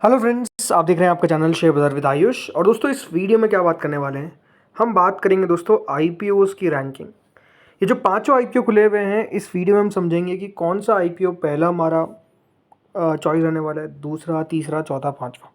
Hello friends, आप देख रहे हैं आपका चैनल शेयर बाजार विद आयुष। और दोस्तों, इस वीडियो में क्या बात करने वाले हैं, हम बात करेंगे दोस्तों आईपीओज़ की रैंकिंग। ये जो पांचों आईपीओ खुले हुए हैं, इस वीडियो में हम समझेंगे कि कौन सा आईपीओ पहला हमारा चॉइस रहने वाला है, दूसरा, तीसरा, चौथा, पांचवा।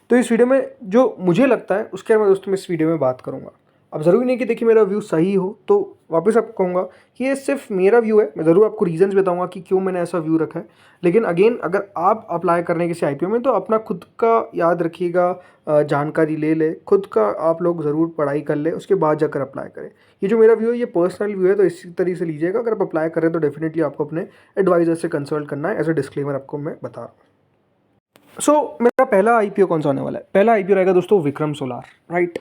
तो इस वीडियो में जो मुझे लगता है उसके बारे में दोस्तों मैं इस वीडियो में बात करूँगा। अब ज़रूरी नहीं कि देखिए मेरा व्यू सही हो, तो वापस आपको कहूँगा कि ये सिर्फ मेरा व्यू है। मैं ज़रूर आपको रीजंस बताऊँगा कि क्यों मैंने ऐसा व्यू रखा है। लेकिन अगेन, अगर आप अप्लाई करने किसी आईपीओ में, तो अपना खुद का याद रखिएगा, जानकारी ले ले, खुद का आप लोग ज़रूर पढ़ाई कर ले, उसके बाद जाकर अप्लाई करें। ये जो मेरा व्यू है, ये पर्सनल व्यू है, तो इसी तरीके से लीजिएगा। अगर आप अप्लाई करें तो डेफिनेटली आपको अपने एडवाइज़र से कंसल्ट करना है। एज अ डिस्क्लेमर आपको मैं बता रहा हूँ। मेरा पहला आईपीओ कौन सा होने वाला है? पहला आईपीओ रहेगा दोस्तों विक्रम सोलार, राइट।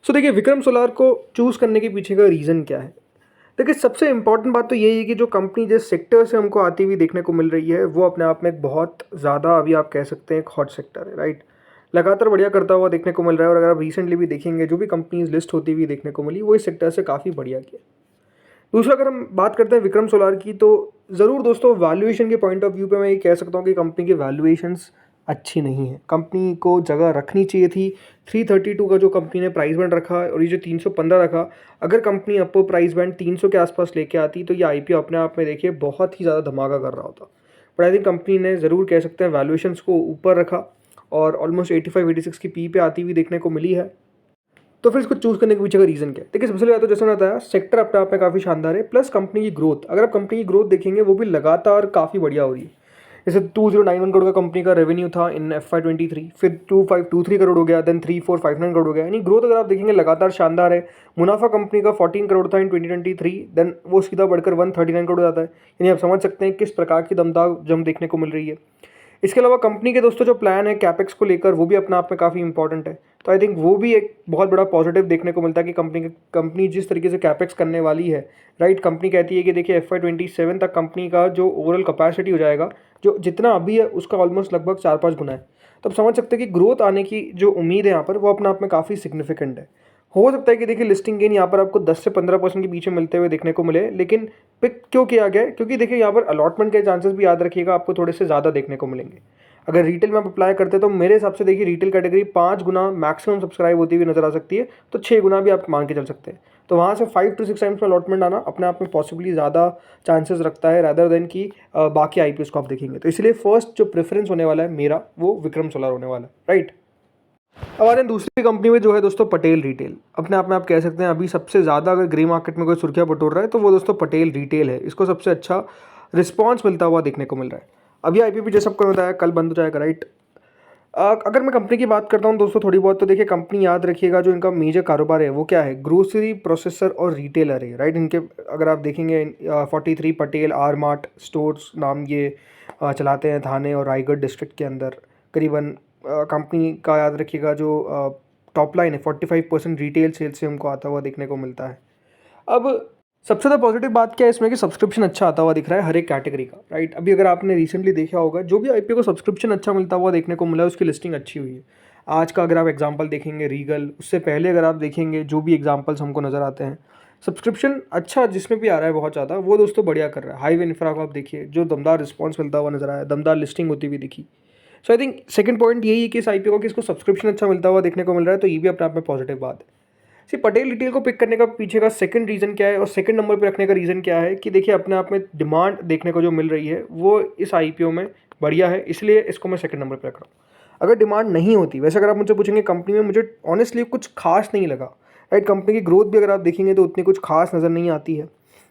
देखिए, विक्रम सोलार को चूज़ करने के पीछे का रीज़न क्या है? देखिए, सबसे इंपॉर्टेंट बात तो यही है कि जो कंपनी जिस सेक्टर से हमको आती हुई देखने को मिल रही है, वो अपने आप में एक बहुत ज़्यादा, अभी आप कह सकते हैं, एक हॉट सेक्टर है, राइट। लगातार बढ़िया करता हुआ देखने को मिल रहा है। और अगर आप रिसेंटली भी देखेंगे, जो भी कंपनीज लिस्ट होती हुई देखने को मिली, वो इस सेक्टर से काफ़ी बढ़िया किया। दूसरा, अगर हम बात करते हैं विक्रम सोलार की, तो ज़रूर दोस्तों वैल्यूएशन के पॉइंट ऑफ व्यू पे मैं ये कह सकता हूँ कि कंपनी की वैल्यूएशंस अच्छी नहीं है। कंपनी को जगह रखनी चाहिए थी। 332 का जो कंपनी ने प्राइस बैंड रखा और ये जो 315 रखा, अगर कंपनी अपर प्राइस बैंड 300 के आसपास लेके आती, तो ये आईपीओ अपने आप में देखिए बहुत ही ज़्यादा धमाका कर रहा होता। बट आई थिंक कंपनी ने ज़रूर कह सकते हैं वैल्यूएशंस को ऊपर रखा और ऑलमोस्ट 85-86 की पी पे आती हुई देखने को मिली है। तो फिर इसको चूज़ करने के पीछे का रीज़न क्या है? देखिए, सबसे पहले तो जैसे मैंने बताया, सेक्टर अपने आप में काफ़ी शानदार है, प्लस कंपनी की ग्रोथ। अगर आप कंपनी की ग्रोथ देखेंगे, वो भी लगातार काफ़ी बढ़िया हो रही है। जैसे 2091 करोड़ का कंपनी का रेवेन्यू था इन FY23, फिर 2523 करोड़ हो गया, देन 3459 करोड़ हो गया। यानी ग्रोथ अगर आप देखेंगे लगातार शानदार है। मुनाफा कंपनी का 14 करोड़ था इन 2023, देन वो सीधा बढ़कर 139 करोड़ हो जाता है। यानी आप समझ सकते हैं किस प्रकार की दमदार जंप देखने को मिल रही है। इसके अलावा कंपनी के दोस्तों जो प्लान है कैपेक्स को लेकर, वो भी अपने आप में काफ़ी इंपॉर्टेंट है। तो आई थिंक वो भी एक बहुत बड़ा पॉजिटिव देखने को मिलता है कि कंपनी जिस तरीके से कैपेक्स करने वाली है, राइट। कंपनी कहती है कि देखिए FY27 तक कंपनी का जो ओवरऑल कैपेसिटी हो जाएगा, जो जितना अभी है उसका ऑलमोस्ट लगभग 4-5 गुना है। तो आप समझ सकते हैं कि ग्रोथ आने की जो उम्मीद है यहाँ पर, वो अपने आप में काफ़ी सिग्निफिकेंट है। हो सकता है कि देखिए लिस्टिंग गेन यहाँ पर आपको 10 से 15% के बीच में मिलते हुए देखने को मिले, लेकिन पिक क्यों किया गया है? क्योंकि देखिए यहाँ पर अलॉटमेंट के चांसेस भी याद रखिएगा, आपको थोड़े से ज़्यादा देखने को मिलेंगे। अगर रिटेल में आप अप्लाई करते हैं, तो मेरे हिसाब से देखिए रिटेल कैटेगरी 5 गुना मैक्सिमम सब्सक्राइब होती हुई नजर आ सकती है, तो 6 गुना भी आप मान के चल सकते हैं। तो वहाँ से 5 to 6 टाइम्स में अलॉटमेंट आना अपने आप में पॉसिबली ज़्यादा चांसेस रखता है, रादर देन कि बाकी आईपीओस को आप देखेंगे। तो इसलिए फर्स्ट जो प्रेफरेंस होने वाला है मेरा, वो विक्रम सोलार होने वाला है, राइट। अब आते हैं दूसरी कंपनी में, जो है दोस्तों पटेल रिटेल। अपने आप में आप कह सकते हैं अभी सबसे ज़्यादा अगर ग्रे मार्केट में कोई सुर्खियाँ बटोर रहा है, तो वो दोस्तों पटेल रिटेल है। इसको सबसे अच्छा रिस्पॉन्स मिलता हुआ देखने को मिल रहा है। अभी आईपीओ जैसे आपको बताया, कल बंद हो जाएगा, राइट। अगर मैं कंपनी की बात करता हूँ दोस्तों थोड़ी बहुत, तो देखिए कंपनी याद रखिएगा, जो इनका मेजर कारोबार है वो क्या है? ग्रोसरी प्रोसेसर और रिटेलर है, राइट। इनके अगर आप देखेंगे 43 पटेल आर मार्ट स्टोर्स नाम ये चलाते हैं थाने और रायगढ़ डिस्ट्रिक्ट के अंदर। करीबन कंपनी का याद रखिएगा जो टॉप लाइन है, 45% रिटेल सेल्स से हमको आता हुआ देखने को मिलता है। अब सबसे ज़्यादा पॉजिटिव बात क्या है इसमें, कि सब्सक्रिप्शन अच्छा आता हुआ दिख रहा है हर एक कैटेगरी का, राइट। अभी अगर आपने रिसेंटली देखा होगा, जो भी आईपीओ को सब्सक्रिप्शन अच्छा मिलता हुआ देखने को मिला है, उसकी लिस्टिंग अच्छी हुई है। आज का अगर आप एग्जांपल देखेंगे रीगल, उससे पहले अगर आप देखेंगे जो भी एग्जांपल्स हमको नज़र आते हैं, सब्सक्रिप्शन अच्छा जिसमें भी आ रहा है बहुत ज़्यादा, वो दोस्तों बढ़िया कर रहा है। हाईवे इंफ्रा को आप देखिए, जो दमदार रिस्पॉन्स मिलता हुआ नजर आया, दमदार लिस्टिंग होती हुई दिखी। सो आई थिंक सेकंड पॉइंट यही है कि इस आईपीओ को, कि इसको सब्सक्रिप्शन अच्छा मिलता हुआ देखने को मिल रहा है, तो ये भी अपने आप में पॉजिटिव बात है। सी पटेल रिटेल को पिक करने का पीछे का सेकंड रीज़न क्या है, और सेकंड नंबर पे रखने का रीज़न क्या है, कि देखिए अपने आप में डिमांड देखने को जो मिल रही है, वो इस आईपीओ में बढ़िया है, इसलिए इसको मैं सेकंड नंबर पे रख रहा हूँ। अगर डिमांड नहीं होती, वैसे अगर आप मुझसे पूछेंगे कंपनी में, मुझे ऑनेस्टली कुछ खास नहीं लगा, राइट। कंपनी की ग्रोथ भी अगर आप देखेंगे तो उतनी कुछ खास नज़र नहीं आती है।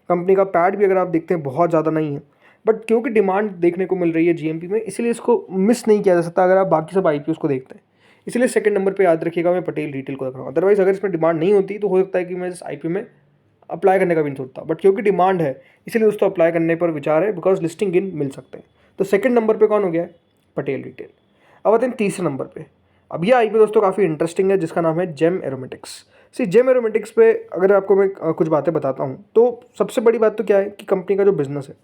कंपनी का पैड भी अगर आप देखते हैं बहुत ज़्यादा नहीं है। बट क्योंकि डिमांड देखने को मिल रही है जीएमपी में, इसलिए इसको मिस नहीं किया जा सकता अगर आप बाकी सब आईपीओ को देखते हैं। इसलिए सेकंड नंबर पे याद रखिएगा, मैं पटेल रिटेल को रख रहा हूँ। अदरवाइज अगर इसमें डिमांड नहीं होती, तो हो सकता है कि मैं इस आईपीओ में अप्लाई करने का भी नहीं सोचता। बट क्योंकि डिमांड है, इसलिए दोस्तों अप्लाई करने पर विचार है, बिकॉज लिस्टिंग इन मिल सकते हैं। तो सेकंड नंबर पे कौन हो गया है? पटेल रिटेल। अब आते हैं तीसरे नंबर पे। अब ये आईपीओ दोस्तों काफ़ी इंटरेस्टिंग है, जिसका नाम है जेम एरोमेटिक्स। सी जेम एरोमेटिक्स पे अगर आपको मैं कुछ बातें बताता हूँ, तो सबसे बड़ी बात तो क्या है कि कंपनी का जो बिजनेस है,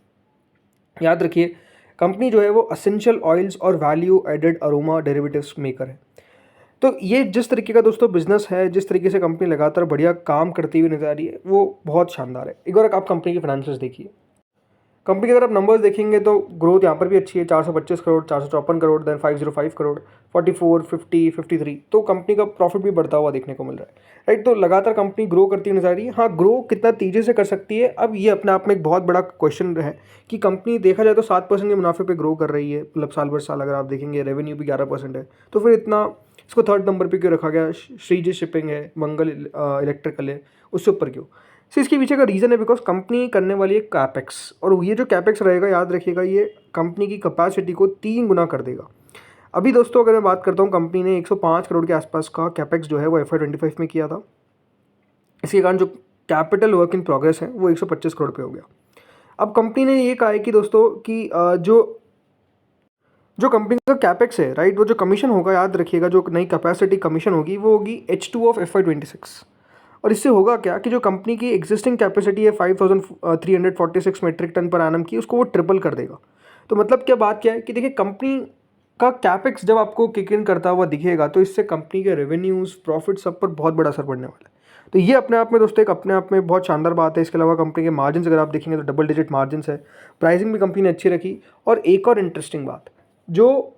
याद रखिए कंपनी जो है वो असेंशियल ऑयल्स और value added aroma derivatives maker है। तो ये जिस तरीके का दोस्तों बिजनेस है, जिस तरीके से कंपनी लगातार बढ़िया काम करती हुई नजर आ रही है, वो बहुत शानदार है। एक बार आप कंपनी की फाइनेंशियल्स देखिए, कंपनी के अगर आप नंबर्स देखेंगे तो ग्रोथ यहाँ पर भी अच्छी है, 425 करोड़, 454 करोड़, देन 505 करोड़, 44, 50, 53। तो कंपनी का प्रॉफिट भी बढ़ता हुआ देखने को मिल रहा है, राइट। तो लगातार कंपनी ग्रो करती हुई नजर आ रही है। हाँ, ग्रो कितना तेजी से कर सकती है, अब ये अपने आप में एक बहुत बड़ा क्वेश्चन है कि कंपनी देखा जाए तो 7% के मुनाफे पर ग्रो कर रही है, मतलब साल भर साल अगर आप देखेंगे रेवेन्यू भी 11% है, तो फिर इतना इसको थर्ड नंबर पर क्यों रखा गया? श्रीजी शिपिंग है, मंगल इलेक्ट्रिकल है, उससे ऊपर क्यों? सो इसके पीछे का रीज़न है बिकॉज कंपनी करने वाली है कैपेक्स, और ये जो कैपेक्स रहेगा याद रखिएगा ये कंपनी की कैपेसिटी को 3 गुना कर देगा। अभी दोस्तों अगर मैं बात करता हूँ, कंपनी ने 105 करोड़ के आसपास का कैपेक्स जो है वो FY25 में किया था। इसके कारण जो कैपिटल वर्क इन प्रोग्रेस है वो 125 करोड़ पे हो गया। अब कंपनी ने ये कहा है कि दोस्तों कि जो कंपनी का कैपेक्स है, राइट, वो जो कमीशन होगा याद रखिएगा, जो नई कैपेसिटी कमीशन होगी वो होगी H2 ऑफ FY26। और इससे होगा क्या कि जो कंपनी की एग्जिस्टिंग कैपेसिटी है 5346 मेट्रिक टन पर एनम की, उसको वो ट्रिपल कर देगा। तो मतलब क्या बात क्या है कि देखिए कंपनी का कैपेक्स जब आपको किक इन करता हुआ दिखेगा तो इससे कंपनी के रेवेन्यूज़, प्रॉफिट सब पर बहुत बड़ा असर पड़ने वाला है। तो ये अपने आप में दोस्तों एक अपने आप में बहुत शानदार बात है। इसके अलावा कंपनी के मार्जिन अगर आप देखेंगे तो डबल डिजिट मार्जिन है, प्राइसिंग भी कंपनी ने अच्छी रखी। और एक और इंटरेस्टिंग बात जो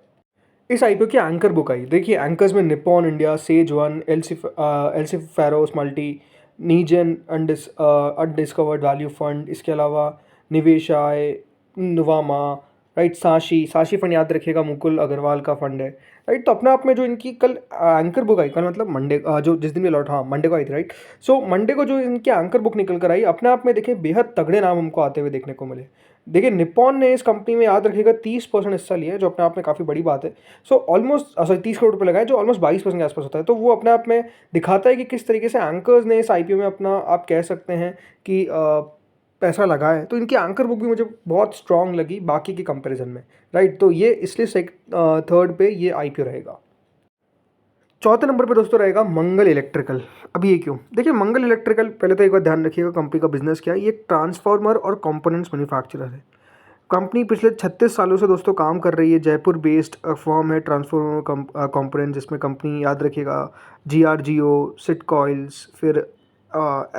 इस आईपीओ की एंकर बुक आई, देखिए एंकर्स में निप्पॉन इंडिया, सेज वन, एलसी फेरोस मल्टी, नीजन अनडिस्कवर्ड वैल्यू फंड, इसके अलावा निवेशाय, नुवामा, राइट, साशी फंड याद रखिएगा मुकुल अग्रवाल का फंड है, राइट। तो अपने आप में जो इनकी कल एंकर बुक आई, कल मतलब मंडे, जो जिस दिन भी लौट, हाँ मंडे को आई थी, राइट। सो मंडे को जो इनकी एंकर बुक निकल कर आई, अपने आप में देखिए बेहद तगड़े नाम हमको आते हुए देखने को मिले। देखिए निप्पॉन ने इस कंपनी में याद रखिएगा 30% हिस्सा लिया है, जो अपने आप में काफ़ी बड़ी बात है। सो ऑलमोस्ट 30 करोड़ रुपये लगाए, जो ऑलमोस्ट 22% के आसपास होता है। तो वो अपने आप में दिखाता है कि किस तरीके से एंकर्स ने इस आईपीओ में अपना, आप कह सकते हैं कि पैसा लगाया है। तो इनकी एंकर बुक भी मुझे बहुत स्ट्रांग लगी बाकी के कंपैरिजन में, राइट। तो ये इसलिए थर्ड पे ये आईपीओ रहेगा। चौथे नंबर पे दोस्तों रहेगा मंगल इलेक्ट्रिकल। अब ये क्यों? देखिए मंगल इलेक्ट्रिकल, पहले तो एक बार ध्यान रखिएगा कंपनी का बिजनेस क्या है। ये ट्रांसफार्मर और कंपोनेंट्स मैन्युफैक्चरर है। कंपनी पिछले 36 सालों से दोस्तों काम कर रही है। जयपुर बेस्ड फर्म है ट्रांसफार्मर कंपोनेंट, जिसमें कंपनी याद रखिएगा GRGO, सिट कॉइल्स, फिर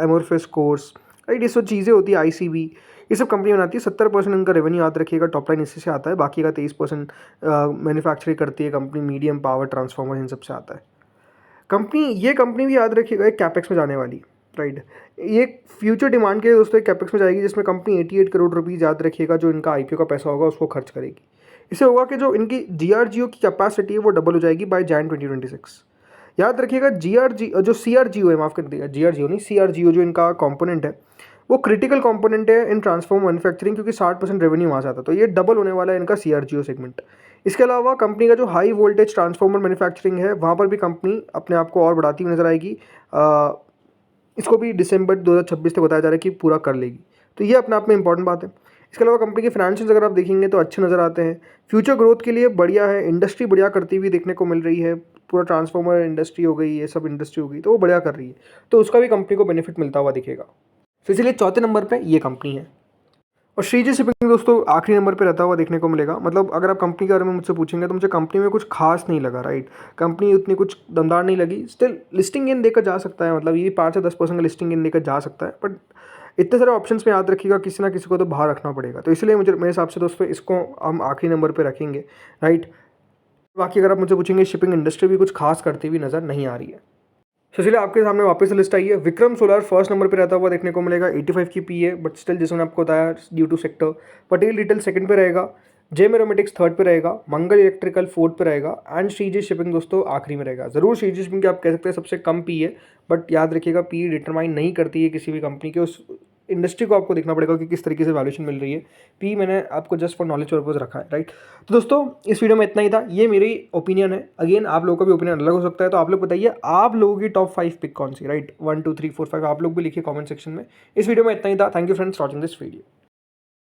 एमोरफिस कोर्स, राइट, ये सब चीज़ें होती है, ICB, ये सब कंपनी बनाती है। 70% इनका रेवेन्यू याद रखिएगा टॉप लाइन इसी से आता है, बाकी का 23% मैन्युफैक्चरिंग करती है कंपनी, मीडियम पावर ट्रांसफार्मर इन सब से आता है। ये कंपनी भी याद रखिएगा एक कैपेक्स में जाने वाली, राइट। ये फ्यूचर डिमांड के लिए दोस्तों एक कैपेक्स में जाएगी, जिसमें कंपनी 88 करोड़ रुपीज़ याद रखिएगा जो इनका आईपीओ का पैसा होगा उसको खर्च करेगी। इससे होगा कि जो इनकी GRGO की कैपेसिटी है वो डबल हो जाएगी बाय Jan 2026। याद रखिएगा जो CRGO है, माफ़ कर दीजिएगा, GRGO नहीं, CRGO जो इनका कंपोनेंट है वो क्रिटिकल कंपोनेंट है इन ट्रांसफॉर्मर मैन्युफैक्चरिंग, क्योंकि 60% रेवेन्यू वहाँ से आता है। तो ये डबल होने वाला है इनका CRGO सेगमेंट। इसके अलावा कंपनी का जो हाई वोल्टेज ट्रांसफॉर्मर मैन्युफैक्चरिंग है वहाँ पर भी कंपनी अपने आप को और बढ़ाती हुई नजर आएगी। इसको भी दिसंबर 2026 तक बताया जा रहा है कि पूरा कर लेगी। तो ये अपने आप में इंपॉर्टेंट बात है। इसके अलावा कंपनी के फाइनेंशियल्स अगर आप देखेंगे तो अच्छे नज़र आते हैं, फ्यूचर ग्रोथ के लिए बढ़िया है, इंडस्ट्री बढ़िया करती हुई देखने को मिल रही है, पूरा ट्रांसफॉर्मर इंडस्ट्री हो गई, ये सब इंडस्ट्री हो गई, तो वो बढ़िया कर रही है, तो उसका भी कंपनी को बेनिफिट मिलता हुआ दिखेगा। तो इसलिए चौथे नंबर पर ये कंपनी है। और श्रीजी शिपिंग दोस्तों आखिरी नंबर पे रहता हुआ देखने को मिलेगा। मतलब अगर आप कंपनी के बारे में मुझसे पूछेंगे तो मुझे कंपनी में कुछ खास नहीं लगा, राइट। कंपनी उतनी कुछ दमदार नहीं लगी। स्टिल लिस्टिंग गेन देकर जा सकता है, मतलब ये 5 से 10% का लिस्टिंग गेन देकर जा सकता है, बट इतने सारे ऑप्शंस में याद रखिएगा किसी ना किसी को तो बाहर रखना पड़ेगा। तो इसलिए मुझे, मेरे हिसाब से दोस्तों, इसको हम आखिरी नंबर पर रखेंगे, राइट। बाकी अगर आप मुझसे पूछेंगे, शिपिंग इंडस्ट्री भी कुछ खास करती हुई नज़र नहीं आ रही है। तो इसलिए आपके सामने वापस से लिस्ट आई है। विक्रम सोलर फर्स्ट नंबर पे रहता हुआ देखने को मिलेगा, 85 की पी है, बट स्टिल जैसे मैंने आपको बताया due to sector. Patel retail second पे रहेगा, जेम एरोमेटिक्स थर्ड पे रहेगा, मंगल इलेक्ट्रिकल फोर्थ पे रहेगा, एंड श्रीजी शिपिंग दोस्तों आखिरी में रहेगा। जरूर श्रीजी शिपिंग की आप कह सकते हैं सबसे कम पी है, बट याद रखिएगा पी डिटरमाइन नहीं करती है किसी भी कंपनी के। उस इंडस्ट्री को आपको देखना पड़ेगा कि किस तरीके से वैल्यूएशन मिल रही है। पी मैंने आपको जस्ट फॉर नॉलेज पर्पज रखा है, राइट। तो दोस्तों इस वीडियो में इतना ही था, ये मेरी ओपिनियन है। अगेन आप लोगों का भी ओपिनियन अलग हो सकता है, तो आप लोग बताइए आप लोगों की टॉप 5 पिक कौन सी, राइट। 1 2 3 4 5 आप लोग भी लिखिए कॉमेंट सेक्शन में। इस वीडियो में इतना ही था। Thank you friends watching this video.